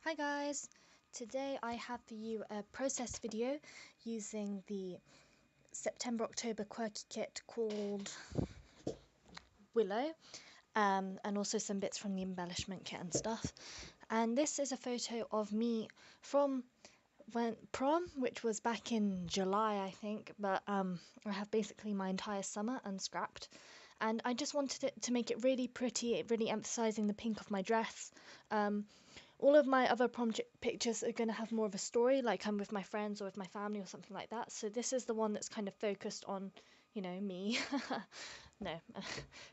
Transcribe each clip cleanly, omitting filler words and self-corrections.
Hi guys, today I have for you a process video using the September-October Quirky kit called Willow, and also some bits from the embellishment kit and stuff. And this is a photo of me from when prom, which was back in July I think, but I have basically my entire summer unscrapped. And I just wanted it to make it really pretty, really emphasizing the pink of my dress. All of my other prom pictures are going to have more of a story, like I'm with my friends or with my family or something like that. So this is the one that's kind of focused on, me. No,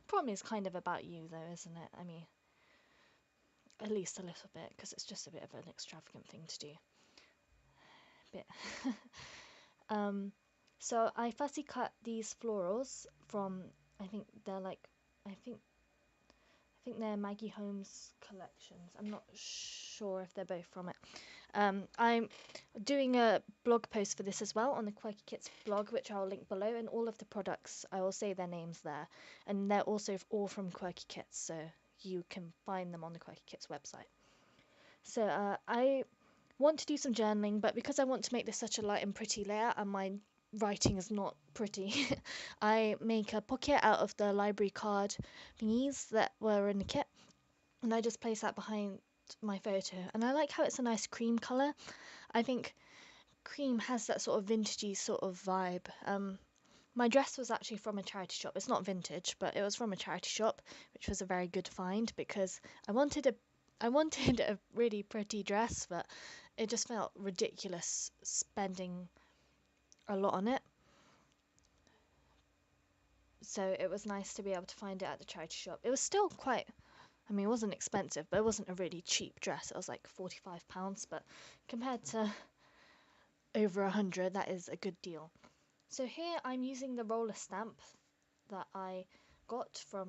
prom is kind of about you though, isn't it? I mean, at least a little bit, because it's just a bit of an extravagant thing to do. Bit. um, so I fussy cut these florals from, I think they're like, I think they're Maggie Holmes collections. I'm not sure if they're both from it. I'm doing a blog post for this as well on the Quirky Kits blog, which I'll link below, and all of the products, I will say their names there. And they're also all from Quirky Kits, so you can find them on the Quirky Kits website. So I want to do some journaling, but because I want to make this such a light and pretty layout and my writing is not pretty, I make a pocket out of the library card thingies that were in the kit, and I just place that behind my photo. And I like how it's a nice cream colour. I think cream has that sort of vintagey sort of vibe. My dress was actually from a charity shop. It's not vintage, but it was from a charity shop, which was a very good find because I wanted a really pretty dress, but it just felt ridiculous spending a lot on it. So it was nice to be able to find it at the charity shop. It was still quite, I mean, it wasn't expensive, but it wasn't a really cheap dress. It was like £45, but compared to over 100, that is a good deal. So here I'm using the roller stamp that I got from,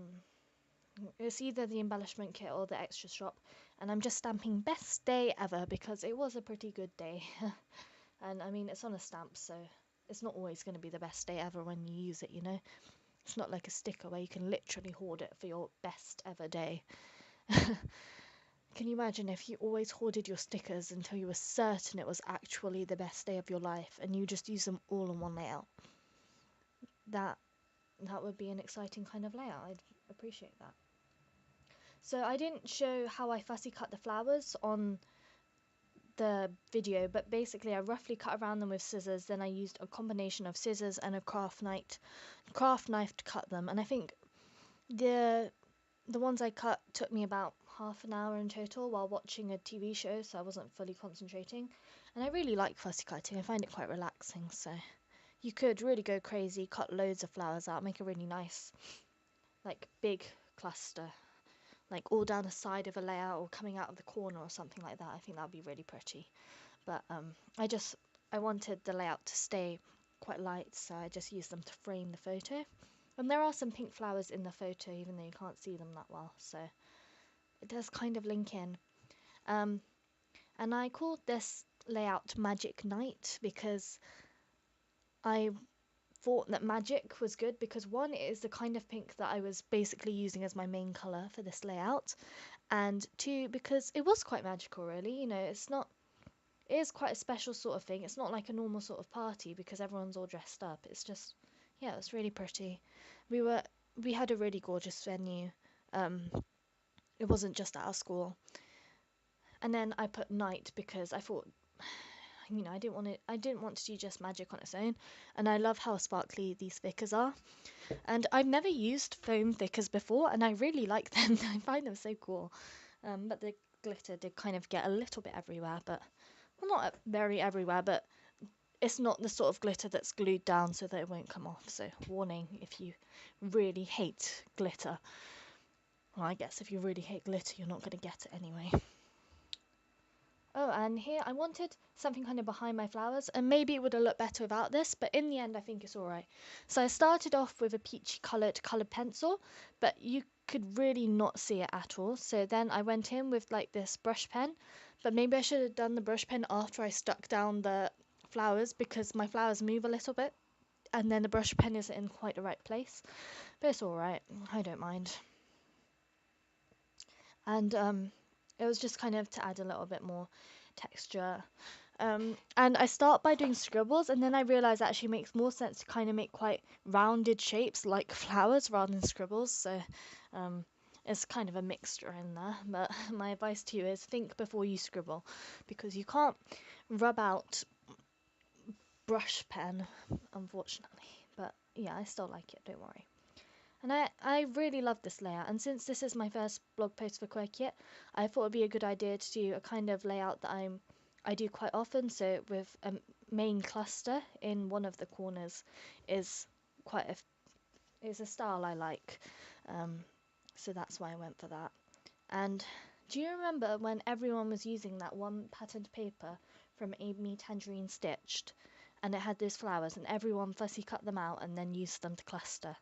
it's either the embellishment kit or the extra shop, and I'm just stamping best day ever because it was a pretty good day. And I mean, it's on a stamp, so it's not always going to be the best day ever when you use it, you know? It's not like a sticker where you can literally hoard it for your best ever day. Can you imagine if you always hoarded your stickers until you were certain it was actually the best day of your life and you just use them all in one layout? That would be an exciting kind of layout. I'd appreciate that. So I didn't show how I fussy cut the flowers on the video, but basically I roughly cut around them with scissors. Then I used a combination of scissors and a craft knife to cut them. And I think the ones I cut took me about half an hour in total while watching a TV show, so I wasn't fully concentrating. And I really like fussy cutting. I find it quite relaxing, so you could really go crazy, cut loads of flowers out, make a really nice, like, big cluster, like all down the side of a layout or coming out of the corner or something like that. I think that would be really pretty. But I wanted the layout to stay quite light, so I just used them to frame the photo. And there are some pink flowers in the photo, even though you can't see them that well, so it does kind of link in. And I called this layout Magic Night because I thought that magic was good because one, it is the kind of pink that I was basically using as my main colour for this layout, and two, because it was quite magical really, it is quite a special sort of thing. It's not like a normal sort of party because everyone's all dressed up. It's just, yeah, it's really pretty. We had a really gorgeous venue. It wasn't just at our school. And then I put night because I thought, I didn't want to do just magic on its own. And I love how sparkly these thickers are. And I've never used foam thickers before, and I really like them. I find them so cool. But the glitter did kind of get a little bit everywhere, but, well, not very everywhere, but it's not the sort of glitter that's glued down so that it won't come off. So warning if you really hate glitter. Well, I guess if you really hate glitter, you're not going to get it anyway. Oh, and here I wanted something kind of behind my flowers, and maybe it would have looked better without this, but in the end I think it's alright. So I started off with a peachy coloured pencil, but you could really not see it at all. So then I went in with like this brush pen, but maybe I should have done the brush pen after I stuck down the flowers because my flowers move a little bit, and then the brush pen isn't in quite the right place, but it's alright, I don't mind. And It was just kind of to add a little bit more texture. And I start by doing scribbles, and then I realize it actually makes more sense to kind of make quite rounded shapes like flowers rather than scribbles. So um, it's kind of a mixture in there. But my advice to you is think before you scribble, because you can't rub out brush pen, unfortunately. But yeah, I still like it, don't worry. And I really love this layout, and since this is my first blog post for Quirky, I thought it'd be a good idea to do a kind of layout that I do quite often. So with a main cluster in one of the corners is quite is a style I like. Um, so that's why I went for that. And do you remember when everyone was using that one patterned paper from Amy Tangerine Stitched, and it had those flowers, and everyone fussy cut them out and then used them to cluster?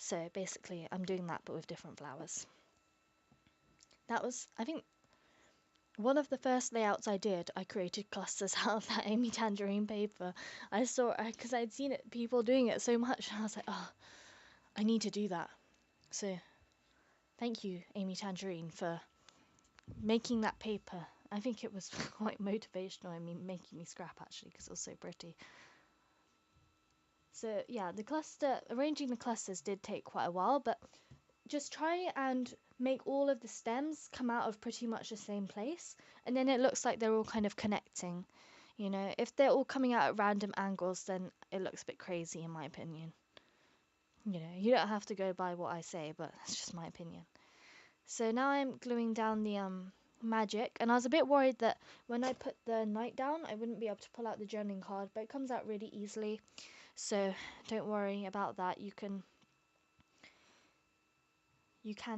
So basically, I'm doing that but with different flowers. That was, I think, one of the first layouts I did. I created clusters out of that Amy Tangerine paper. I saw, because I'd seen it, people doing it so much, and I was like, oh, I need to do that. So thank you, Amy Tangerine, for making that paper. I think it was quite motivational. I mean, making me scrap actually, because it was so pretty. So yeah, arranging the clusters did take quite a while, but just try and make all of the stems come out of pretty much the same place, and then it looks like they're all kind of connecting. You know, if they're all coming out at random angles, then it looks a bit crazy in my opinion. You know, you don't have to go by what I say, but it's just my opinion. So now I'm gluing down the magic, and I was a bit worried that when I put the night down I wouldn't be able to pull out the journaling card, but it comes out really easily, so don't worry about that. You can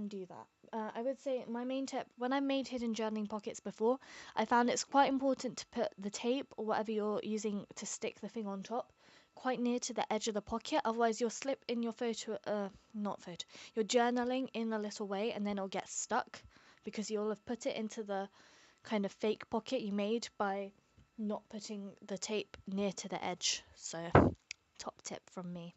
do that. I would say my main tip, when I made hidden journaling pockets before, I found it's quite important to put the tape or whatever you're using to stick the thing on top quite near to the edge of the pocket. Otherwise, you'll slip in your not photo, your journaling in a little way, and then it'll get stuck because you'll have put it into the kind of fake pocket you made by not putting the tape near to the edge. So, top tip from me.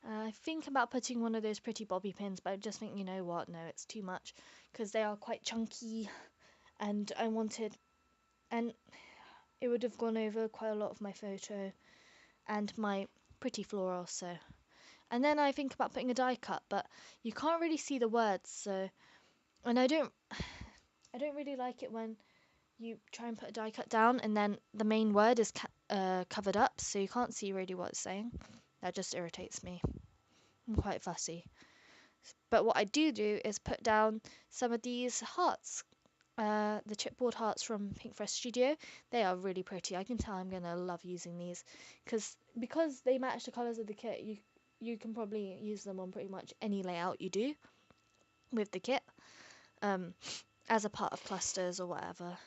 I think about putting one of those pretty bobby pins, but I just think, you know what, no, it's too much because they are quite chunky, and and it would have gone over quite a lot of my photo and my pretty floral, so. And then I think about putting a die cut, but you can't really see the words, so. And I don't really like it when you try and put a die cut down and then the main word is covered up, so you can't see really what it's saying. That just irritates me. I'm quite fussy. But what I do is put down some of these hearts, the chipboard hearts from Pink Fresh Studio. They are really pretty. I can tell I'm gonna love using these because they match the colors of the kit. You can probably use them on pretty much any layout you do with the kit, as a part of clusters or whatever.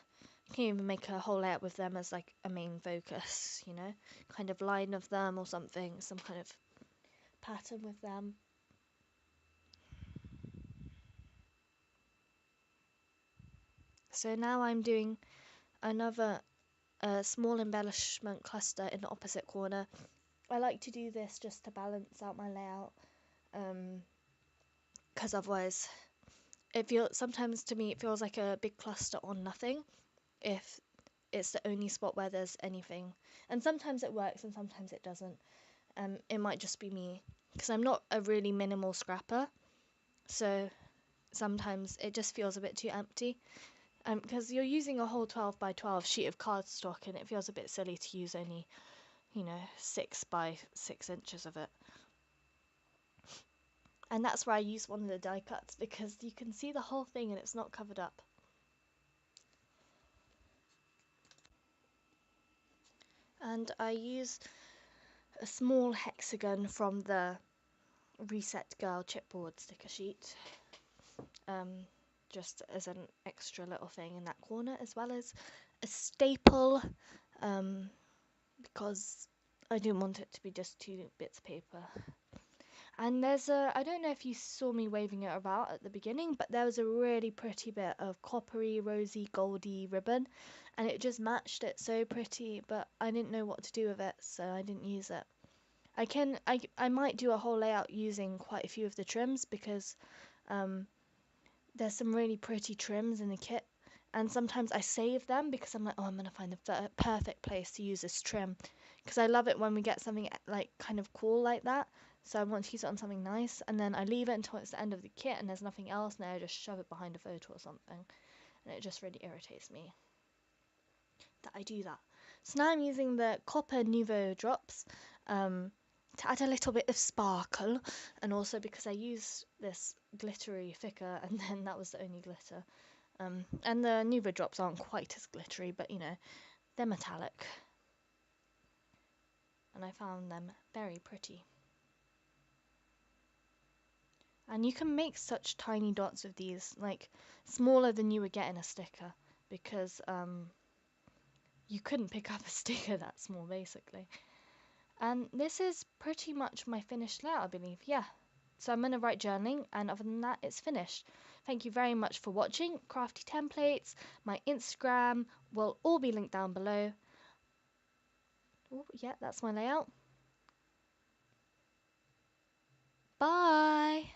You can even make a whole layout with them as like a main focus, you know, kind of line of them or something, some kind of pattern with them. So now I'm doing another small embellishment cluster in the opposite corner. I like to do this just to balance out my layout, because otherwise sometimes to me it feels like a big cluster on nothing if it's the only spot where there's anything. And sometimes it works and sometimes it doesn't. It might just be me because I'm not a really minimal scrapper, so sometimes it just feels a bit too empty. Because you're using a whole 12 by 12 sheet of cardstock and it feels a bit silly to use only, 6 by 6 inches of it. And that's where I use one of the die cuts because you can see the whole thing and it's not covered up. And I use a small hexagon from the Reset Girl chipboard sticker sheet, just as an extra little thing in that corner, as well as a staple, because I didn't want it to be just 2 bits of paper. And I don't know if you saw me waving it about at the beginning, but there was a really pretty bit of coppery, rosy, goldy ribbon, and it just matched it so pretty, but I didn't know what to do with it, so I didn't use it. I might do a whole layout using quite a few of the trims because there's some really pretty trims in the kit, and sometimes I save them because I'm like, oh, I'm gonna find the perfect place to use this trim, because I love it when we get something like kind of cool like that. So I want to use it on something nice, and then I leave it until it's the end of the kit and there's nothing else, and then I just shove it behind a photo or something, and it just really irritates me that I do that. So now I'm using the Copper Nouveau drops to add a little bit of sparkle, and also because I used this glittery thicker and then that was the only glitter. And the Nouveau drops aren't quite as glittery, but you know, they're metallic. And I found them very pretty. And you can make such tiny dots with these, like smaller than you would get in a sticker, because you couldn't pick up a sticker that small basically. And this is pretty much my finished layout, I believe. Yeah. So I'm going to write journaling, and other than that, it's finished. Thank you very much for watching. Crafty templates, my Instagram will all be linked down below. Oh, yeah, that's my layout. Bye!